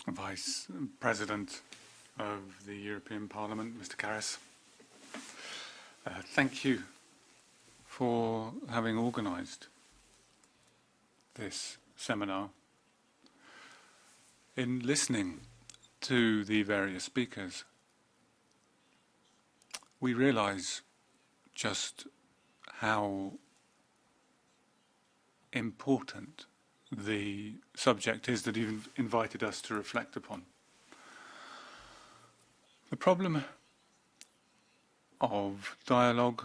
Vice President of the European Parliament, Mr. Karas. Thank you for having organised this seminar. In listening to the various speakers, we realise just how important the subject is that you've invited us to reflect upon. The problem of dialogue,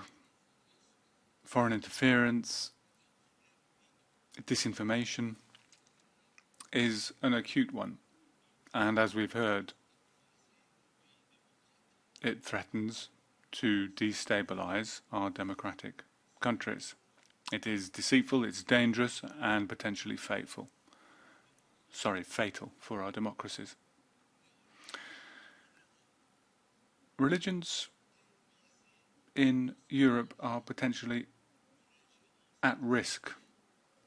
foreign interference, disinformation is an acute one, and as we've heard, it threatens to destabilize our democratic countries. It is deceitful, it's dangerous, and potentially fatal for our democracies. Religions in Europe are potentially at risk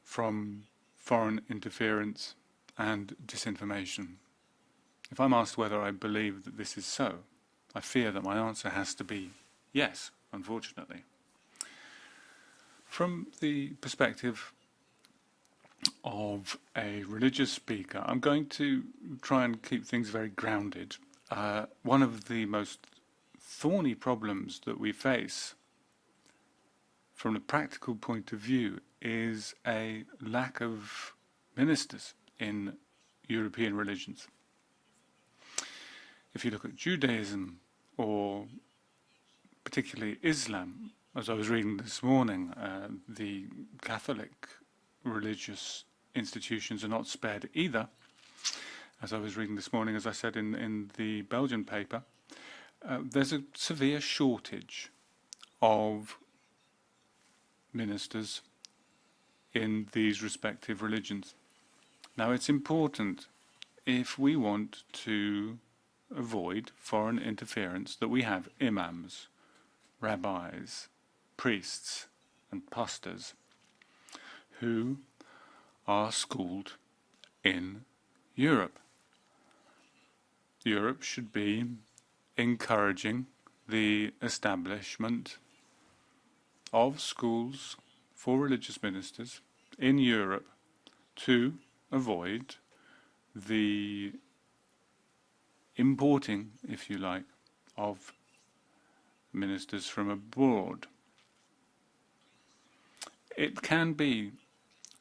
from foreign interference and disinformation. If I'm asked whether I believe that this is so, I fear that my answer has to be yes, unfortunately. From the perspective of a religious speaker, I'm going to try and keep things very grounded. One of the most thorny problems that we face from a practical point of view is a lack of ministers in European religions. If you look at Judaism, or particularly Islam, as I was reading this morning, the Catholic religious institutions are not spared either. As I was reading this morning, as I said in the Belgian paper, there's a severe shortage of ministers in these respective religions. Now, it's important, if we want to avoid foreign interference, that we have imams, rabbis, priests and pastors who are schooled in Europe. Europe should be encouraging the establishment of schools for religious ministers in Europe to avoid the importing, if you like, of ministers from abroad. It can be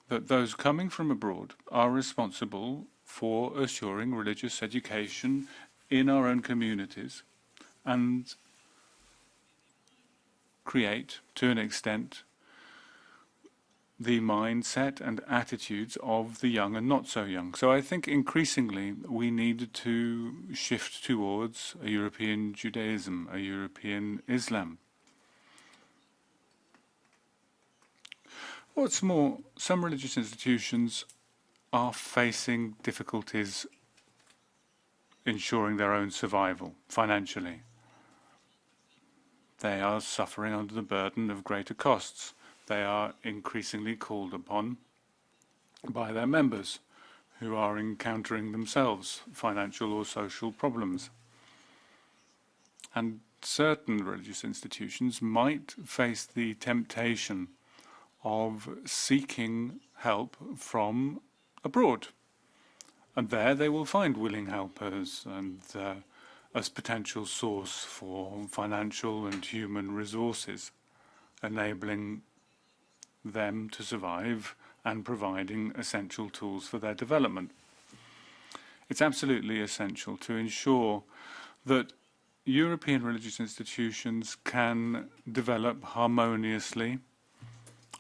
that those coming from abroad are responsible for assuring religious education in our own communities and create, to an extent, the mindset and attitudes of the young and not so young. So I think increasingly we need to shift towards a European Judaism, a European Islam. What's more, some religious institutions are facing difficulties ensuring their own survival financially. They are suffering under the burden of greater costs. They are increasingly called upon by their members, who are encountering themselves financial or social problems. And certain religious institutions might face the temptation of seeking help from abroad. And there they will find willing helpers and as potential source for financial and human resources, enabling them to survive and providing essential tools for their development. It's absolutely essential to ensure that European religious institutions can develop harmoniously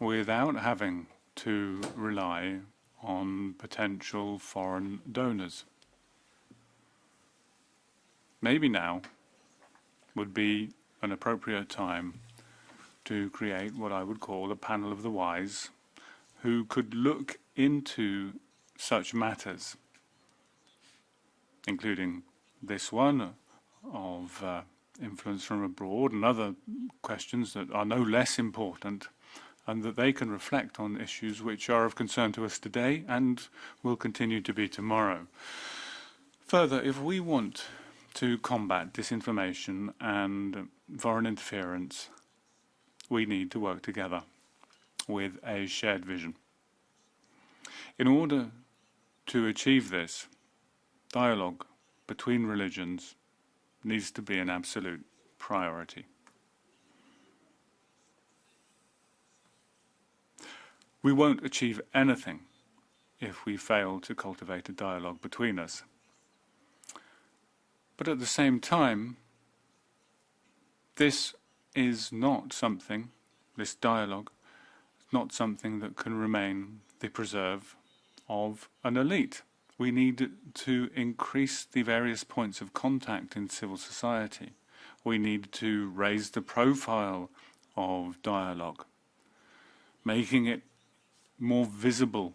without having to rely on potential foreign donors. Maybe now would be an appropriate time to create what I would call a panel of the wise, who could look into such matters, including this one of influence from abroad and other questions that are no less important, and that they can reflect on issues which are of concern to us today and will continue to be tomorrow. Further, if we want to combat disinformation and foreign interference, we need to work together with a shared vision. In order to achieve this, dialogue between religions needs to be an absolute priority. We won't achieve anything if we fail to cultivate a dialogue between us. But at the same time, this is not something, this dialogue, is not something that can remain the preserve of an elite. We need to increase the various points of contact in civil society. We need to raise the profile of dialogue, making it more visible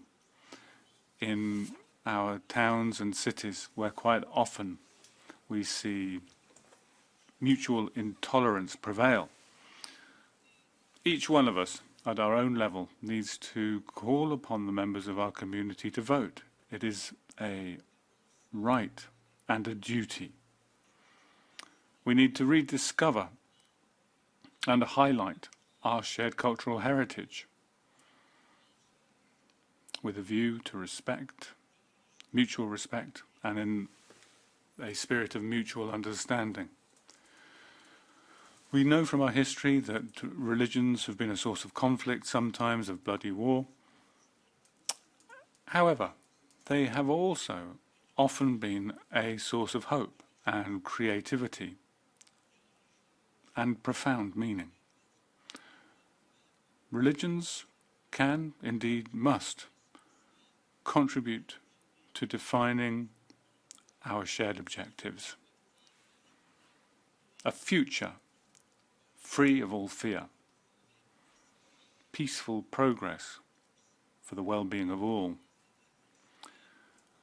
in our towns and cities, where quite often we see mutual intolerance prevail. Each one of us, at our own level, needs to call upon the members of our community to vote. It is a right and a duty. We need to rediscover and highlight our shared cultural heritage with a view to respect, mutual respect, and in a spirit of mutual understanding. We know from our history that religions have been a source of conflict, sometimes of bloody war. However, they have also often been a source of hope and creativity and profound meaning. Religions can, indeed must, contribute to defining our shared objectives. A future free of all fear, peaceful progress for the well-being of all,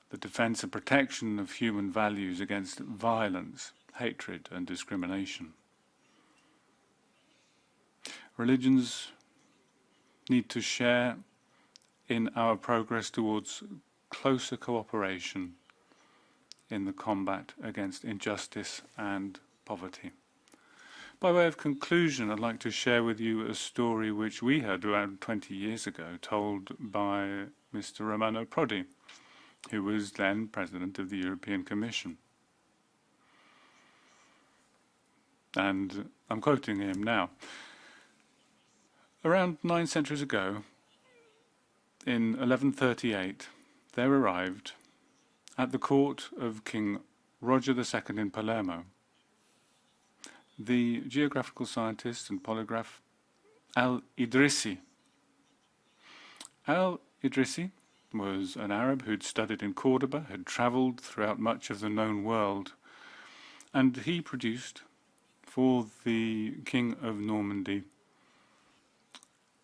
the defense and protection of human values against violence, hatred and discrimination. Religions need to share in our progress towards closer cooperation in the combat against injustice and poverty. By way of conclusion, I'd like to share with you a story which we heard around 20 years ago, told by Mr. Romano Prodi, who was then President of the European Commission. And I'm quoting him now. Around 9 centuries ago, in 1138, there arrived at the court of King Roger II in Palermo the geographical scientist and polygraph al-Idrisi. Al-Idrisi was an Arab who'd studied in Cordoba, had travelled throughout much of the known world, and he produced for the King of Normandy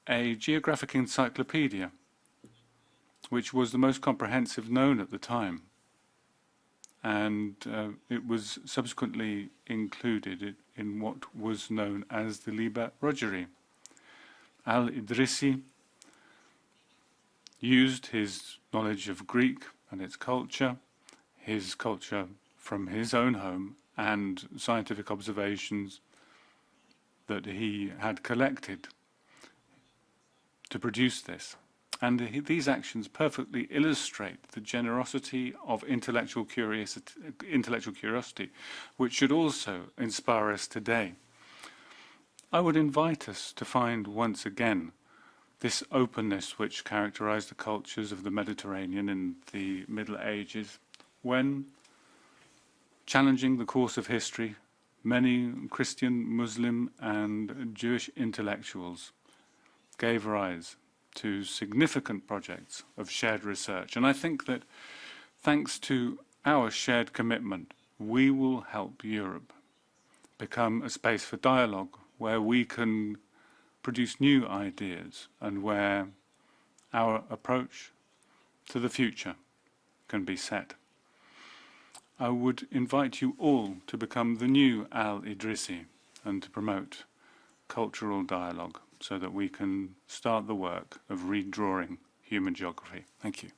a geographic encyclopedia, which was the most comprehensive known at the time, and it was subsequently included in what was known as the Liber Rogeri. Al-Idrisi used his knowledge of Greek and its culture, his culture from his own home, and scientific observations that he had collected to produce this. And these actions perfectly illustrate the generosity of intellectual curiosity, which should also inspire us today. I would invite us to find once again this openness which characterized the cultures of the Mediterranean in the Middle Ages, when, challenging the course of history, many Christian, Muslim, and Jewish intellectuals gave rise to significant projects of shared research. And I think that thanks to our shared commitment, we will help Europe become a space for dialogue where we can produce new ideas and where our approach to the future can be set. I would invite you all to become the new Al-Idrisi and to promote cultural dialogue. so that we can start the work of redrawing human geography. Thank you.